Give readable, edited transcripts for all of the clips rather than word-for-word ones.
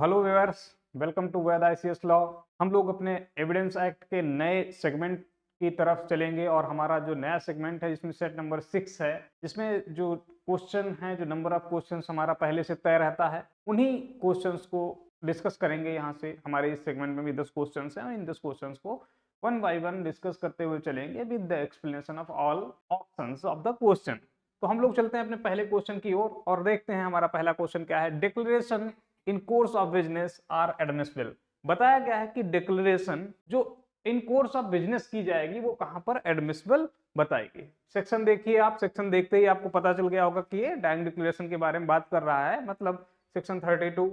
Hello viewers, welcome to Vaid ICS law. हम लोग अपने एविडेंस एक्ट के नए सेगमेंट की तरफ चलेंगे और हमारा जो नया सेगमेंट है जिसमें सेट नंबर 6 है, जिसमें जो क्वेश्चन है, जो नंबर ऑफ क्वेश्चंस हमारा पहले से तय रहता है, उन्हीं क्वेश्चंस को डिस्कस करेंगे। यहाँ से हमारे इस सेगमेंट में भी 10 क्वेश्चंस हैं और इन 10 क्वेश्चंस को वन बाय वन डिस्कस करते हुए चलेंगे with the explanation of all options of the question. तो हम लोग चलते हैं अपने पहले क्वेश्चन की ओर और देखते हैं हमारा पहला क्वेश्चन क्या है। Declaration in course of business are admissible. बताया गया है कि डिक्लेरेशन जो इन कोर्स ऑफ बिजनेस की जाएगी वो कहां पर एडमिसिबल बताएगी। सेक्शन देखिए आप, सेक्शन देखते ही आपको पता चल गया होगा कि ये डाइंग डिक्लेरेशन के बारे में बात कर रहा है, मतलब सेक्शन 32,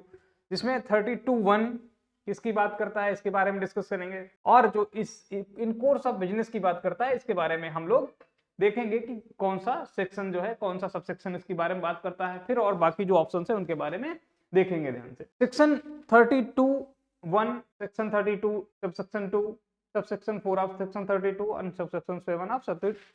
जिसमें 32(1) किसकी बात करता है इसके बारे में डिस्कस करेंगे, और जो इस इन कोर्स ऑफ बिजनेस की बात करता है इसके बारे में हम लोग देखेंगे कि कौन सा सेक्शन जो है, कौन सा सब सेक्शन इसके बारे में बात करता है, फिर और बाकी जो ऑप्शन है उनके बारे में देखेंगे ध्यान से। Section 32(1), section 32 sub section 2, sub section 4 of section 32 और सब सेक्शन 7 ऑफ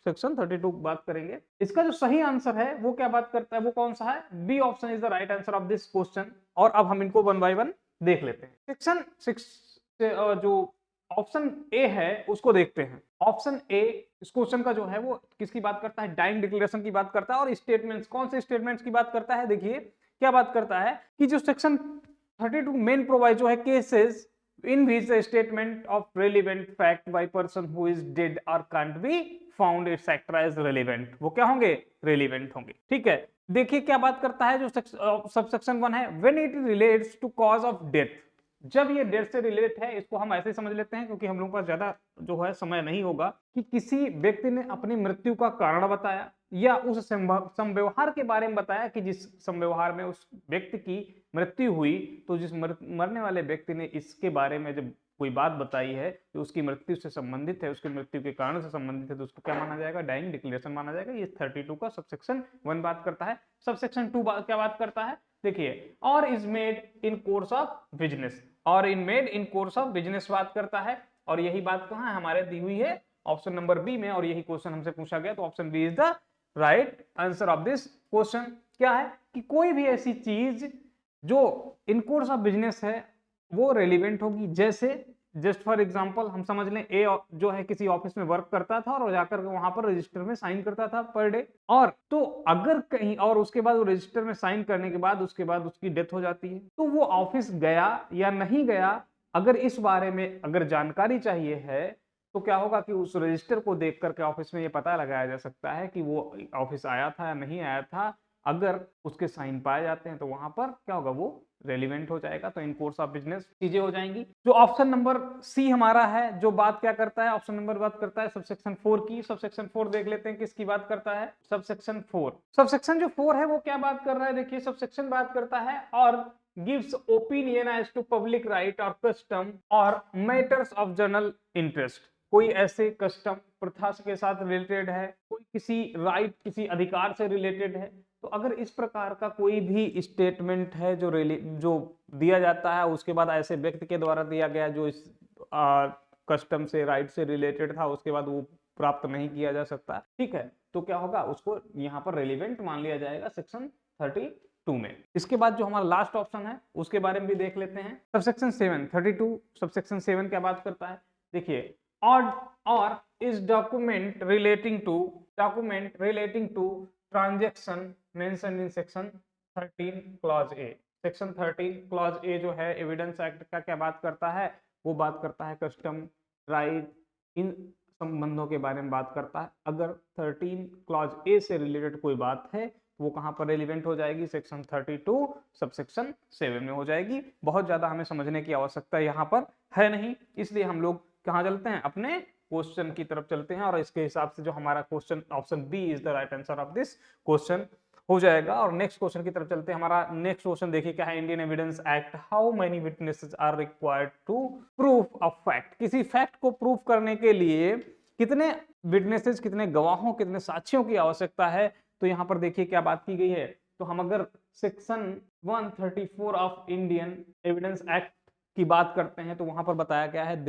सेक्शन 32 बात करेंगे। इसका जो सही आंसर है वो क्या बात करता है, वो कौन सा है? B option is the right answer of this question. और अब हम इनको वन बाय वन देख लेते हैं। सेक्शन 6 जो ऑप्शन ए है उसको देखते हैं। ऑप्शन ए इस क्वेश्चन का जो है वो किसकी बात करता है? डाइंग डिक्लेरेशन की बात करता है। और स्टेटमेंट्स, कौन से स्टेटमेंट्स की बात करता है? देखिए क्या बात करता है कि जो सेक्शन 32 मेन प्रोवाइजो है, cases in which the statement of relevant fact by person who is dead और can't be found etcetera as relevant, वो क्या होंगे? रेलिवेंट होंगे। ठीक है, देखिए क्या बात करता है जो सब सेक्शन 1 है, when it relates to cause of death. जब ये डेथ से रिलेट है, इसको हम ऐसे समझ लेते हैं क्योंकि हम लोगों के पास ज्यादा जो है समय नहीं होगा, कि किसी व्यक्ति ने अपनी मृत्यु का कारण बताया या उस समव्यवहार के बारे में बताया कि जिस समव्यवहार में उस व्यक्ति की मृत्यु हुई, तो जिस मरने वाले व्यक्ति ने इसके बारे में जब कोई बात बताई है जो उसकी मृत्यु से संबंधित है, उसकी मृत्यु के कारण से संबंधित है, तो उसको क्या माना जाएगा? डाइंग डिक्लेरेशन माना जाएगा। ये 32 का सबसेक्शन 1 बात करता है। सबसेक्शन 2 क्या बात करता है? देखिए, और is made in course of business, और in made in course of business बात करता है। और यही बात कहां है? हमारे दी हुई है ऑप्शन नंबर बी में, और यही क्वेश्चन हमसे पूछा गया, तो option B is the right answer of this question. क्या है कि कोई भी ऐसी चीज जो इन कोर्स ऑफ बिजनेस है वो रेलिवेंट होगी। जैसे जस्ट फॉर एग्जांपल हम समझ लें, ए जो है किसी ऑफिस में वर्क करता था और जाकर वहां पर रजिस्टर में साइन करता था पर डे, और तो अगर कहीं और उसके बाद वो रजिस्टर में साइन करने के बाद उसके बाद उसकी डेथ हो जाती है, तो वो ऑफिस गया या नहीं गया, अगर इस बारे में अगर जानकारी चाहिए है तो क्या होगा कि उस रजिस्टर को देख करके ऑफिस में ये पता लगाया जा सकता है कि वो ऑफिस आया था या नहीं आया था। अगर उसके साइन पाए जाते हैं तो वहां पर क्या होगा? वो रेलिवेंट हो जाएगा। तो इन कोर्स ऑफ बिजनेस चीजें हो जाएंगी। जो ऑप्शन नंबर सी हमारा है, जो बात क्या करता है? ऑप्शन नंबर बात करता है सबसेक्शन 4 की। सबसेक्शन 4 देख लेते हैं किसकी बात करता है। सबसेक्शन 4, सबसेक्शन जो 4 है वो क्या बात कर रहा है? देखिए सबसेक्शन बात करता है और gives opinion as to public right और कस्टम और मैटर्स ऑफ जनरल इंटरेस्ट। कोई ऐसे कस्टम प्रथा के साथ रिलेटेड है, कोई किसी राइट, किसी अधिकार से रिलेटेड है, तो अगर इस प्रकार का कोई भी स्टेटमेंट है जो दिया जाता है, उसके बाद ऐसे व्यक्ति के द्वारा दिया गया जो इस कस्टम से, राइट से रिलेटेड था, उसके बाद वो प्राप्त नहीं किया जा सकता, ठीक है, तो क्या होगा? उसको यहाँ पर रेलिवेंट मान लिया जाएगा सेक्शन 32 में। इसके बाद जो हमारा लास्ट ऑप्शन है उसके बारे में भी देख लेते हैं। सबसेक्शन 7, 32 सबसेक्शन 7 क्या बात करता है? देखिए, और is document relating to transaction mentioned in section 13 clause A. Section 13 clause A जो है एविडेंस एक्ट का क्या बात करता है? वो बात करता है कस्टम, राइट, इन संबंधों के बारे में बात करता है। अगर 13 क्लॉज ए से रिलेटेड कोई बात है तो वो कहां पर रेलिवेंट हो जाएगी? सेक्शन 32 सबसेक्शन 7 में हो जाएगी। बहुत ज्यादा हमें समझने की आवश्यकता यहाँ पर है नहीं, इसलिए हम लोग कहां चलते हैं? अपने क्वेश्चन की तरफ चलते हैं, और इसके हिसाब से जो हमारा question option B is the right answer of this question हो जाएगा। और नेक्स्ट क्वेश्चन की तरफ चलते हैं। हमारा नेक्स्ट क्वेश्चन देखिए क्या है। Indian evidence act, how many witnesses are required to proof a fact. किसी फैक्ट को प्रूफ करने के लिए कितने विटनेसेस, कितने गवाहों, कितने साक्ष्यों की आवश्यकता है? तो यहाँ पर देखिए क्या बात की गई है। तो हम अगर section 134 of Indian evidence act की बात करते हैं तो वहां पर बताया गया है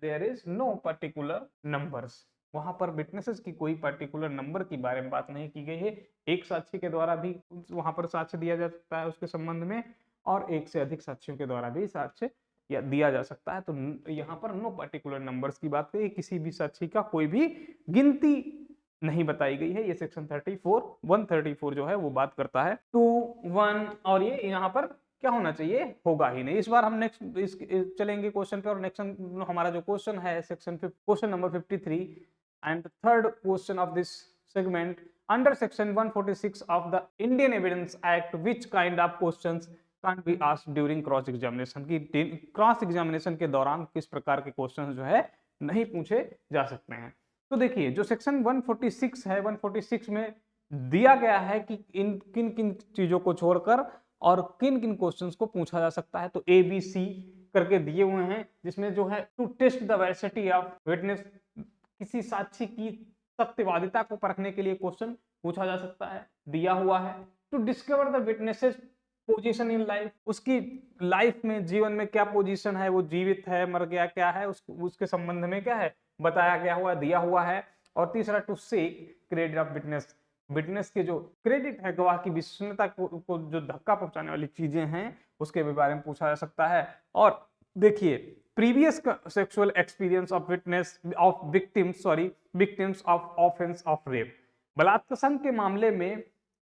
there is no particular numbers. वहां पर विटनेसेस की कोई पर्टिकुलर नंबर की बारे में बात नहीं की गई है। एक साक्षी के द्वारा भी वहां पर साक्ष्य दिया जा सकता है उसके संबंध में, और एक से अधिक साक्ष्यों के द्वारा भी साक्ष्य या दिया जा सकता है। तो यहाँ पर नो पर्टिकुलर नंबर्स की बात करिए, किसी भी साक्षी का कोई भी गिनती नहीं बताई गई है। ये सेक्शन 134 जो है वो बात करता है 2 1, और ये यहाँ पर क्या होना चाहिए, होगा ही नहीं। इस बार हम नेक्स्ट चलेंगे क्वेश्चन पे, और नेक्स्ट हमारा जो क्वेश्चन है question number 53 and third question of this segment under section 146 of the Indian evidence act which kind of questions can be asked during cross examination, की क्रॉस एग्जामिनेशन के दौरान किस प्रकार के क्वेश्चंस जो है नहीं पूछे जा सकते हैं। तो देखिए जो सेक्शन 146 है, 146 में दिया गया है कि इन किन किन चीजों को छोड़कर और किन किन क्वेश्चंस को पूछा जा सकता है। तो ए बी सी करके दिए हुए हैं, जिसमें जो है to test the veracity of witness, किसी साक्षी की सत्यवादिता को परखने के लिए क्वेश्चन पूछा जा सकता है, दिया हुआ है। To discover the witnesses position in life, उसकी लाइफ में, जीवन में क्या पोजीशन है, वो जीवित है, मर गया, क्या है, उसके संबंध में क्या है बताया गया हुआ, दिया हुआ है। और तीसरा to seek credit of witness, witness के जो क्रेडिट है, गवाह की विश्वसनीयता को जो धक्का पहुंचाने वाली चीजें हैं उसके बारे में पूछा जा सकता है। और देखिए previous sexual experience of witness of victims of offence of rape, बलात्कार के मामले में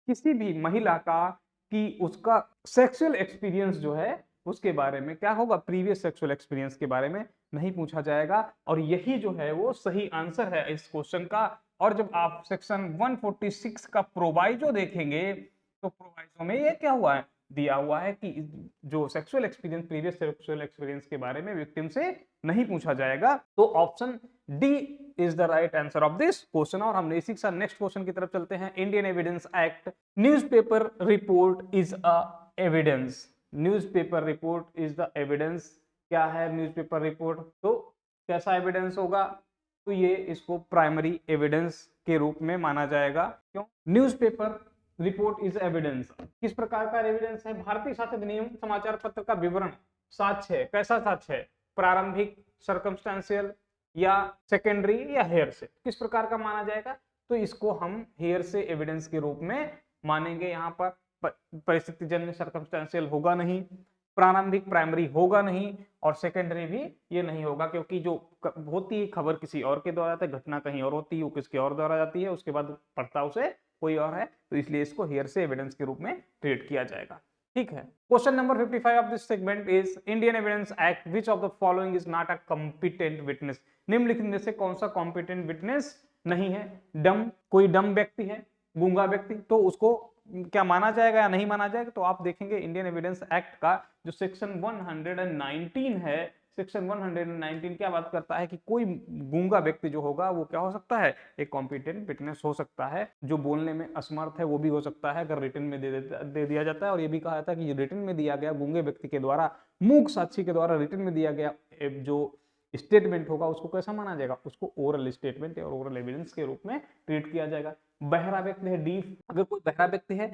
किसी भी महिला का कि उसका सेक्सुअल एक्सपीरियंस जो है उसके बारे में क्या होगा, प्रीवियस सेक्सुअल एक्सपीरियंस के बारे में नहीं पूछा जाएगा। और यही जो है वो सही आंसर है इस क्वेश्चन का। और जब आप सेक्शन 146 का प्रोवाइजो देखेंगे तो प्रोवाइजो में ये क्या हुआ है, दिया हुआ है कि जो sexual experience, previous sexual experience के बारे में विक्टिम से नहीं पूछा जाएगा। तो option D is the right answer of this question. और हम इसी के साथ नेक्स्ट क्वेश्चन की तरफ चलते हैं। Indian evidence act, newspaper report is a evidence, newspaper report is the evidence. क्या है न्यूज़पेपर रिपोर्ट, तो कैसा एविडेंस होगा, तो ये इसको प्राइमरी एविडेंस के रूप में माना जाएगा। क्यों, न्यूज़पेपर रिपोर्ट इज एविडेंस, किस प्रकार का एविडेंस है, भारतीय शासन अधिनियम समाचार पत्र का विवरण साक्ष्य है। कैसा साक्ष्य है, प्रारंभिक, सर्कमस्टेंशियल या सेकेंडरी या हेयर से, किस प्रकार का माना जाएगा, तो इसको हम हेयर से एविडेंस के रूप में मानेंगे। यहाँ पर परिस्थिति जन्य सर्कमस्टेंशियल होगा नहीं, प्रारंभिक प्राइमरी होगा नहीं, और सेकेंडरी भी ये नहीं होगा, क्योंकि जो होती है खबर किसी और के द्वारा जाती है, घटना कहीं और होती है, वो किसके और द्वारा जाती है, उसके बाद पढ़ता उसे कोई और है, तो इसलिए इसको हेयर से एविडेंस के रूप में ट्रीट किया जाएगा। ठीक है। Question number 55 of this segment is Indian evidence act which of the following is not a competent witness, निम्नलिखित में से कौन सा कॉम्पिटेंट विटनेस नहीं है। डम, कोई डम व्यक्ति है, गूंगा व्यक्ति, तो उसको क्या माना जाएगा या नहीं माना जाएगा, तो आप देखेंगे इंडियन एविडेंस एक्ट का जो सेक्शन 119 है, सेक्शन 119 क्या बात करता है कि कोई गूंगा व्यक्ति जो होगा वो क्या हो सकता है, एक कॉम्पिटेंट विटनेस हो सकता है। जो बोलने में असमर्थ है वो भी हो सकता है अगर रिटन में दे दिया जाता है। और ये भी कहा जाता है कि रिटन में दिया गया गूंगे व्यक्ति के द्वारा, मूक साक्षी के द्वारा रिटन में दिया गया जो स्टेटमेंट होगा उसको कैसा माना जाएगा, उसको ओरल स्टेटमेंट और ओरल एविडेंस के रूप में ट्रीट किया जाएगा। बहरा व्यक्ति है, डीफ, अगर कोई बहरा व्यक्ति है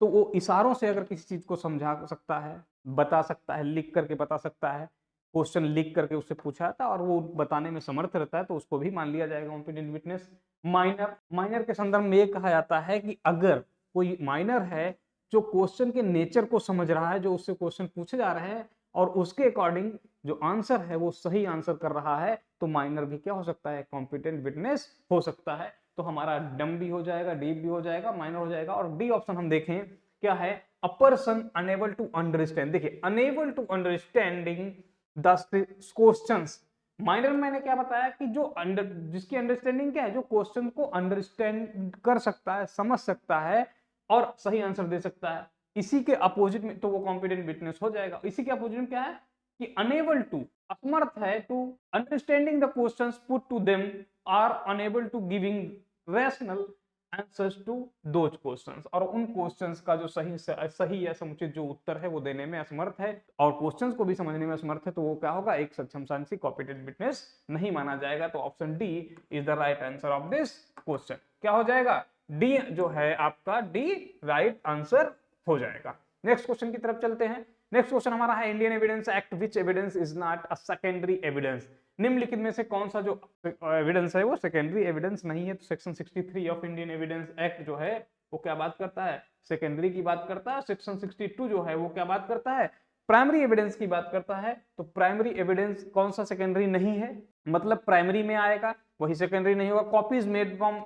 तो वो इशारों से अगर किसी चीज को समझा सकता है, बता सकता है, लिख करके बता सकता है, क्वेश्चन लिख करके उससे पूछा था और वो बताने में समर्थ रहता है, तो उसको भी मान लिया जाएगा कॉम्पिटेंट विटनेस। माइनर, माइनर के संदर्भ में ये कहा जाता है कि अगर कोई माइनर है जो क्वेश्चन के नेचर को समझ रहा है, जो उससे क्वेश्चन पूछे जा रहे हैं और उसके अकॉर्डिंग जो आंसर है वो सही आंसर कर रहा है, तो माइनर भी क्या हो सकता है, कॉम्पिटेंट विटनेस हो सकता है। तो हमारा डम भी हो जाएगा, डीप भी हो जाएगा, माइनर हो जाएगा। और डी ऑप्शन हम देखें क्या है, a person enable to understand. देखिए enable to understanding the questions, minor में मैंने क्या बताया कि जो जिसकी अंडरस्टैंडिंग क्या है, जो क्वेश्चन को अंडरस्टैंड कर सकता है, समझ सकता है और सही आंसर दे सकता है। इसी के अपोजिट में तो वो कॉम्पिटेंट विटनेस हो जाएगा। इसी के अपोजिट में क्या है कि अनेबल टू, असमर्थ है to understanding the questions put to them, are unable to giving rational answers to those questions, और उन क्वेश्चंस का जो सही या समुचित जो उत्तर है वो देने में असमर्थ है और क्वेश्चंस को भी समझने में असमर्थ है, तो वो क्या होगा, एक सक्षम साक्षी कॉम्पिटेंट विटनेस नहीं माना जाएगा। तो option D is the right answer of this question. क्या हो जाएगा, डी जो है आपका, डी राइट आंसर हो जाएगा। नेक्स्ट क्वेश्चन की तरफ चलते हैं। नेक्स्ट क्वेश्चन हमारा है Indian evidence act which evidence is not a secondary evidence, निम्नलिखित में से कौन सा जो एविडेंस है वो सेकेंडरी एविडेंस नहीं है। तो section 63 of Indian evidence act जो है वो क्या बात करता है, सेकेंडरी की बात करता है। सेक्शन 62 जो है वो क्या बात करता है, प्राइमरी एविडेंस की बात करता है। तो प्राइमरी एविडेंस कौन सा सेकेंडरी नहीं है, मतलब प्राइमरी में आएगा वही सेकेंडरी नहीं होगा। कॉपीज मेड फ्रॉम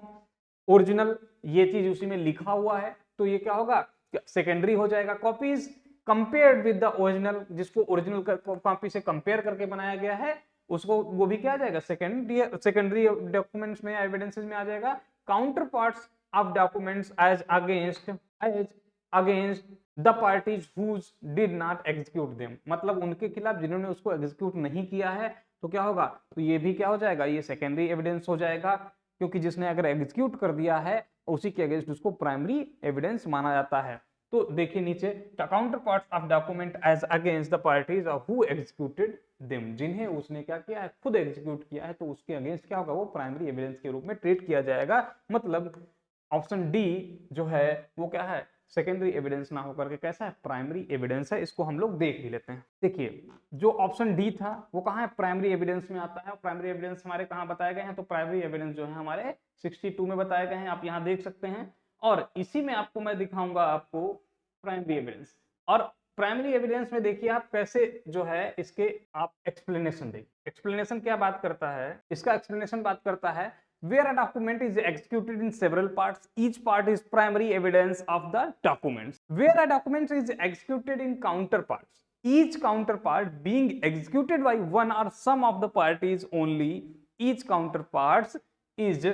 ओरिजिनल, ये चीज उसी में लिखा हुआ है तो ये क्या होगा, सेकेंडरी हो जाएगा। Copies compared with the original, जिसको ओरिजिनल कॉपी से कंपेयर करके बनाया गया है उसको, वो भी क्या आ जाएगा, सेकेंडरी डॉक्यूमेंट्स में, एविडेंसेस में आ जाएगा। Counter parts of documents as against the parties whose did not execute them, मतलब उनके खिलाफ जिन्होंने उसको एग्जीक्यूट नहीं किया है तो क्या होगा, तो ये भी क्या हो जाएगा, ये सेकेंडरी एविडेंस हो जाएगा, क्योंकि जिसने अगर एग्जीक्यूट कर दिया है उसी के अगेंस्ट उसको प्राइमरी एविडेंस माना जाता है। तो देखिए नीचे, counter parts of document as against the parties who executed them, जिन्हें उसने क्या किया है, खुद एग्जीक्यूट किया है, तो उसके अगेंस्ट क्या होगा, वो प्राइमरी एविडेंस के रूप में ट्रीट किया जाएगा। मतलब ऑप्शन डी जो है वो क्या है, सेकेंडरी एविडेंस ना होकर के कैसा है, प्राइमरी एविडेंस है। इसको हम लोग देख भी लेते हैं। देखिए जो ऑप्शन डी था वो कहाँ है, प्राइमरी एविडेंस में आता है। प्राइमरी एविडेंस हमारे कहाँ बताए गए हैं, तो प्राइमरी एविडेंस जो है हमारे 62 में बताए गए हैं, आप यहाँ देख सकते हैं। और इसी में आपको मैं दिखाऊंगा आपको प्राइमरी एविडेंस। और प्राइमरी एविडेंस में देखिए आप कैसे जो है इसके आप एक्सप्लेनेशन देखिए। एक्सप्लेनेशन क्या बात करता है, इसका एक्सप्लेनेशन बात करता है where a document is executed in several parts, each part is primary evidence of the documents. Where a document is executed in counterparts, each counterpart being executed by one or some of the parties only, each counterpart is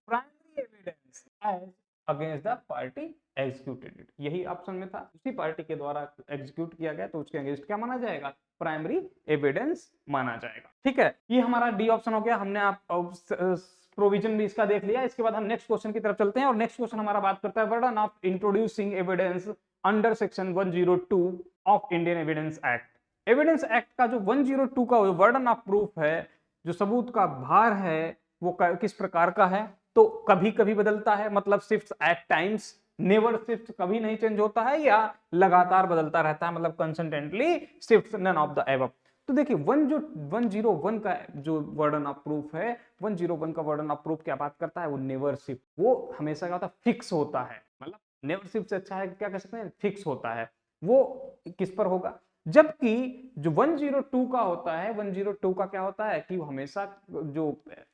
primary evidence as against the party executed it. यही option में था, उसी party के द्वारा execute किया गया तो उसके अगेंस्ट क्या माना जाएगा, प्राइमरी एविडेंस माना जाएगा। ठीक है, ये हमारा डी ऑप्शन हो गया। हमने आप प्रोविजन भी इसका देख लिया। इसके बाद हम नेक्स्ट क्वेश्चन की तरफ चलते हैं और नेक्स्ट क्वेश्चन हमारा बात करता है burden of introducing evidence under section 102 of Indian evidence act. Evidence act का जो 102 का बर्डन ऑफ प्रूफ है, जो सबूत का भार है, वो किस प्रकार का है, तो कभी कभी बदलता है, मतलब shift at times, never shift, कभी नहीं चेंज होता है, या लगातार बदलता रहता है, मतलब consistently shift, none of the above. तो देखिए 101 का जो वर्डन ऑफ प्रूफ है, 101 का वर्डन ऑफ प्रूफ क्या बात करता है, वो नेवर शिफ्ट, वो हमेशा क्या होता है, फिक्स होता है। मतलब नेवर शिफ्ट से अच्छा है क्या कह सकते हैं, फिक्स होता है। वो किस पर होगा, जबकि जो 102 का होता है, 102 का क्या होता है कि हमेशा जो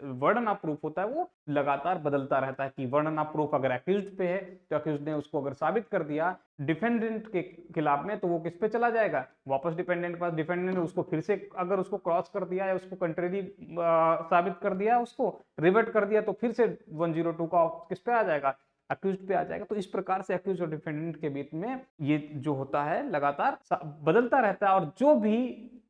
वर्डन ऑफ प्रूफ होता है वो लगातार बदलता रहता है। कि वर्डन ऑफ प्रूफ अगर एक्यूज्ड पे है तो एक्यूज्ड ने उसको अगर साबित कर दिया डिफेंडेंट के खिलाफ में, तो वो किस पे चला जाएगा, वापस डिपेंडेंट के पास। डिफेंडेंट ने उसको फिर से अगर उसको क्रॉस कर दिया या उसको कंट्रेरी साबित कर दिया, उसको रिवर्ट कर दिया, तो फिर से 102 का किस पे आ जाएगा, अक्यूज्ड पे आ जाएगा। तो इस प्रकार से अक्यूज्ड और डिफेंडेंट के बीच में ये जो होता है लगातार बदलता रहता है। और जो भी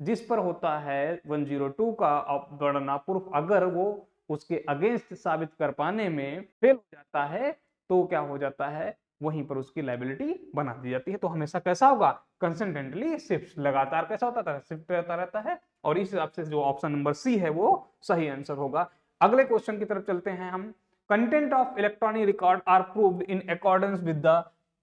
जिस पर होता है 102 का बर्डन ऑफ प्रूफ, अगर वो उसके अगेंस्ट साबित कर पाने में फेल हो जाता है तो क्या हो जाता है, वहीं पर उसकी लायबिलिटी बना दी जाती है। तो हमेशा कैसा होगा, कंसिस्टेंटली शिफ्ट, लगातार कैसा होता है, शिफ्ट रहता रहता है। और इस हिसाब से जो ऑप्शन नंबर सी है वो सही आंसर होगा। अगले क्वेश्चन की तरफ चलते हैं हम। Content of electronic record are proved in accordance with the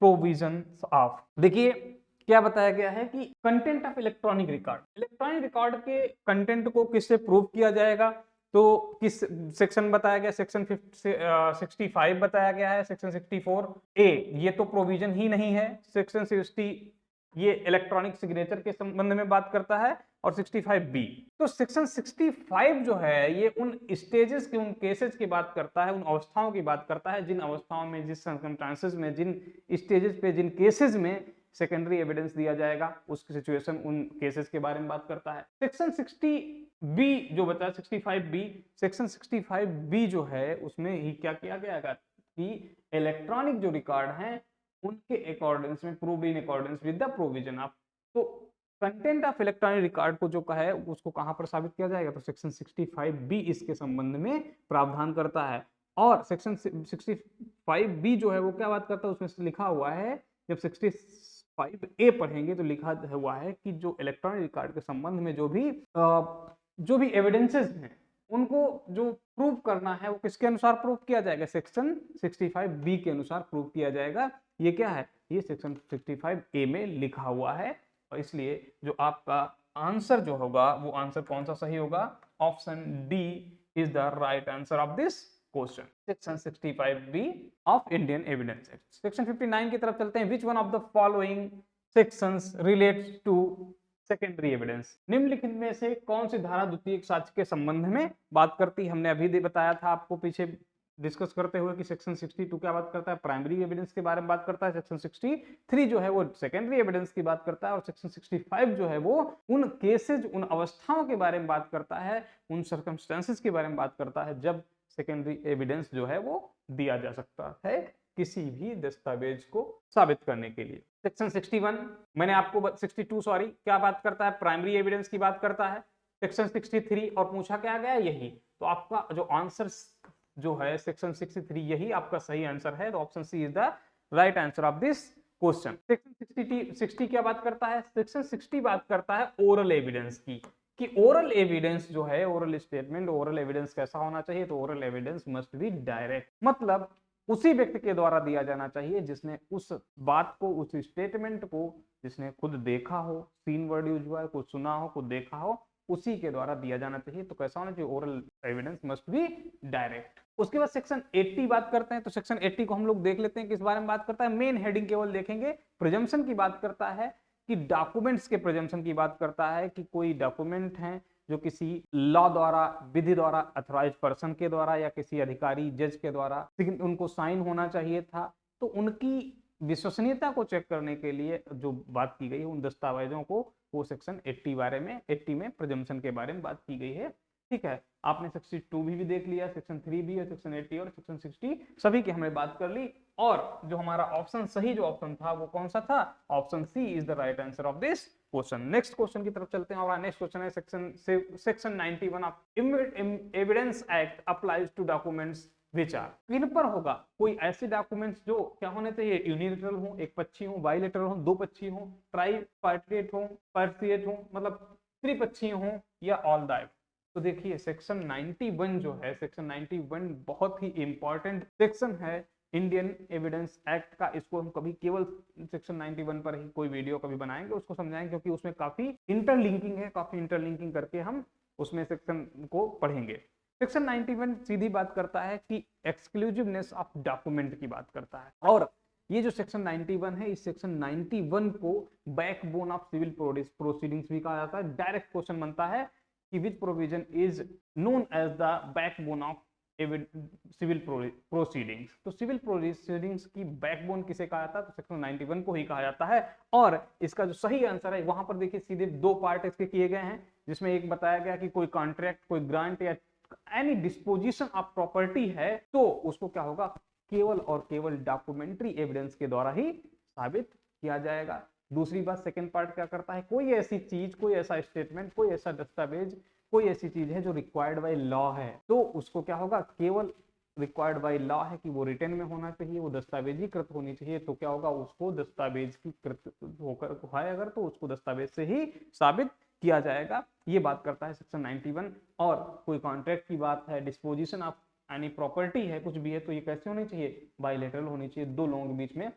provisions of. देखिए क्या बताया गया है कि कंटेंट ऑफ इलेक्ट्रॉनिक रिकॉर्ड के कंटेंट को किससे प्रूव किया जाएगा, तो किस सेक्शन बताया गया, सेक्शन 65 बताया गया है, सेक्शन 64 ए, ये तो प्रोविजन ही नहीं है। सेक्शन 60 ये इलेक्ट्रॉनिक सिग्नेचर के संबंध में बात करता है, और 65 बी। तो सेक्शन 65 जो है ये उन स्टेजेस के, उन केसेस की बात करता है, उन अवस्थाओं की बात करता है, जिन अवस्थाओं में, जिस सर्कमस्टांसेस में, जिन स्टेजेस पे, जिन केसेस में सेकेंडरी एविडेंस दिया जाएगा, उसकी सिचुएशन, उन केसेस के बारे में बात करता है। सेक्शन 60 बी जो बचा, 65 बी, सेक्शन 65 बी जो है उसमें ही क्या किया गया कि इलेक्ट्रॉनिक जो रिकॉर्ड है उनके अकॉर्डेंस में, prove in accordance with the provision of. तो कंटेंट ऑफ इलेक्ट्रॉनिक रिकॉर्ड को जो कहा है उसको कहां पर साबित किया जाएगा, तो सेक्शन 65 बी इसके संबंध में प्रावधान करता है। और सेक्शन 65 बी जो है वो क्या बात करता है, उसमें लिखा हुआ है, जब 65 ए पढ़ेंगे तो लिखा हुआ है कि जो इलेक्ट्रॉनिक रिकॉर्ड के संबंध में जो भी एविडेंसेस हैं उनको जो प्रूव करना है वो किसके अनुसार प्रूव किया जाएगा, सेक्शन 65 बी के अनुसार प्रूव किया जाएगा। ये क्या है, ये सेक्शन 65 ए में लिखा हुआ है। और इसलिए जो आपका आंसर जो होगा वो आंसर कौन सा सही होगा, option D is the right answer of this question. Section 65B of Indian evidence act. Section 59 की तरफ चलते हैं। Which one of the following sections relates to secondary evidence. निम्नलिखित में से कौन सी धारा द्वितीयक साक्ष्य के संबंध में बात करती है? हमने अभी बताया था आपको पीछे डिस्कस करते हुए कि सेक्शन 62 क्या बात करता है, प्राइमरी एविडेंस के बारे में बात करता है। सेक्शन 63 जो है वो सेकेंडरी एविडेंस की बात करता है और सेक्शन 65 जो है वो उन केसेज, उन अवस्थाओं के बारे में बात करता है, उन सर्कमस्टेंसेस के बारे में बात करता है जब सेकेंडरी एविडेंस जो है वो दिया जा सकता है किसी भी दस्तावेज को साबित करने के लिए। सेक्शन 61 मैंने आपको 62 सॉरी क्या बात करता है, प्राइमरी एविडेंस की बात करता है। सेक्शन 63 और पूछा क्या गया यही, तो आपका जो आंसर जो है सेक्शन 63 यही आपका सही आंसर है। तो option C is the right answer of this question. Section 60 क्या बात करता है? सेक्शन 60 बात करता है ओरल एविडेंस की, कि ओरल एविडेंस जो है, ओरल स्टेटमेंट, ओरल एविडेंस कैसा होना चाहिए? तो oral evidence must be direct, मतलब उसी व्यक्ति के द्वारा दिया जाना चाहिए जिसने उस बात को, उस स्टेटमेंट को जिसने खुद देखा हो, सीन वर्ड यूज हुआ है, कुछ सुना हो, कुछ देखा हो, उसी के द्वारा दिया जाना चाहिए। तो कैसा होना चाहिए? Oral evidence must be direct. उसके बाद सेक्शन 80 बात करते हैं। तो सेक्शन 80 को हम लोग देख लेते हैं किस बारे में बात करता है। मेन हेडिंग केवल देखेंगे। प्रिजम्पशन की बात करता है, कि डॉक्यूमेंट्स के प्रिजम्पशन की बात करता है कि कोई डॉक्यूमेंट हैं जो किसी लॉ द्वारा, विधि द्वारा, अथॉराइज पर्सन के द्वारा या किसी अधिकारी जज के द्वारा उनको साइन होना चाहिए था, तो उनकी विश्वसनीयता को चेक करने के लिए जो बात की गई है उन दस्तावेजों को, वो सेक्शन 80 में प्रिजम्पशन के बारे में बात की गई है। ठीक है, आपने 62 भी देख लिया, सेक्शन 3 भी और सेक्शन 80 और सेक्शन 60 सभी की हमने बात कर ली। और जो हमारा ऑप्शन सही जो ऑप्शन था वो कौन सा था? Option C is the right answer of this question. Next question की तरफ चलते हैं। और नेक्स्ट क्वेश्चन है section 91 of evidence act applies to documents which are. किन पर होगा? कोई ऐसे डॉक्यूमेंट्स जो क्या होने चाहिए? यूनिलेटरल हो, एक पक्षी हो, बाइलेटरल हो, दो पक्षी हो, ट्राइपार्टिएट हो, पार्टिएट हो, मतलब त्रिपक्षीय हो, या ऑल द। तो देखिए सेक्शन 91 जो है, सेक्शन 91 बहुत ही इंपॉर्टेंट सेक्शन है इंडियन एविडेंस एक्ट का। इसको हम कभी केवल सेक्शन 91 पर ही कोई वीडियो कभी बनाएंगे, उसको समझाएंगे, क्योंकि उसमें काफी इंटरलिंकिंग है, काफी इंटरलिंकिंग करके हम उसमें सेक्शन को पढ़ेंगे। सेक्शन 91 सीधी बात करता है कि एक्सक्लूसिवनेस ऑफ डॉक्यूमेंट की बात करता है। और ये जो सेक्शन 91 है, इस सेक्शन 91 को बैकबोन ऑफ सिविल प्रोसीडिंग्स भी कहा जाता है। डायरेक्ट क्वेश्चन बनता है कि which provision is known as the backbone of civil proceedings. तो सिविल प्रोसीडिंग्स की बैकबोन किसे कहा जाता है? तो सेक्शन 91 को ही कहा जाता है। और इसका जो सही आंसर है, वहां पर देखिए सीधे दो पार्ट इसके किए गए हैं, जिसमें एक बताया गया कि कोई कॉन्ट्रैक्ट, कोई ग्रांट या एनी डिस्पोजिशन ऑफ प्रॉपर्टी है, तो उसको क्या होगा? केवल और केवल डॉक्यूमेंट्री एविडेंस के द्वारा ही साबित किया जाएगा। दूसरी बात, सेकंड पार्ट क्या करता है? कोई ऐसी चीज, कोई ऐसा स्टेटमेंट, कोई ऐसा दस्तावेज, कोई ऐसी चीज है जो रिक्वायर्ड बाय लॉ है, तो उसको क्या होगा? केवल रिक्वायर्ड बाय लॉ है कि वो रिटर्न में होना चाहिए, वो दस्तावेजीकृत होनी चाहिए, तो क्या होगा? उसको दस्तावेज की कृत होकर है अगर, तो उसको दस्तावेज से ही साबित किया जाएगा। ये बात करता है सेक्शन 91। और कोई कॉन्ट्रैक्ट की बात है, डिस्पोजिशन ऑफ एनी प्रॉपर्टी है, कुछ भी है, तो ये कैसे होनी चाहिए? बायलैटरल होनी चाहिए, दो लोगों के बीच में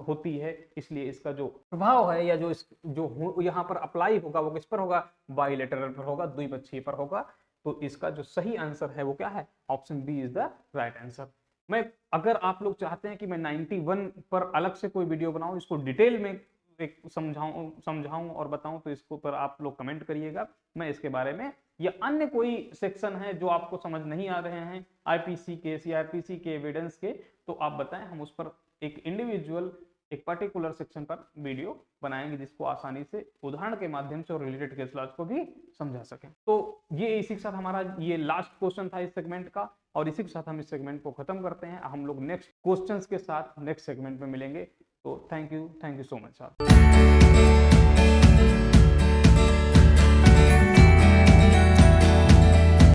होती है। इसलिए इसका जो प्रभाव है या जो यहाँ पर अप्लाई होगा वो किस पर होगा? बायलैटरल पर होगा, द्विपक्षीय पर होगा। तो इसका जो सही आंसर है वो क्या है? Option B is the right answer. मैं, अगर आप लोग चाहते हैं कि मैं 91 पर अलग से कोई वीडियो बनाऊं, इसको डिटेल में एक समझाऊं और बताऊं, तो इसको पर आप लोग कमेंट करिएगा, मैं इसके बारे में, या अन्य कोई सेक्शन है जो आपको समझ नहीं आ रहे हैं आईपीसी के, सीआरपीसी के, एविडेंस के, तो आप बताएं, हम उस पर एक इंडिविजुअल, एक पर्टिकुलर सेक्शन पर वीडियो बनाएंगे, जिसको आसानी से उदाहरण के माध्यम से और रिलेटेड केस लॉज को भी समझा सकें। तो ये इसी के साथ हमारा ये लास्ट क्वेश्चन था इस सेगमेंट का, और इसी के साथ हम इस सेगमेंट को खत्म करते हैं। हम लोग नेक्स्ट क्वेश्चंस के साथ नेक्स्ट सेगमेंट में मिलेंगे। तो थैंक यू सो मच।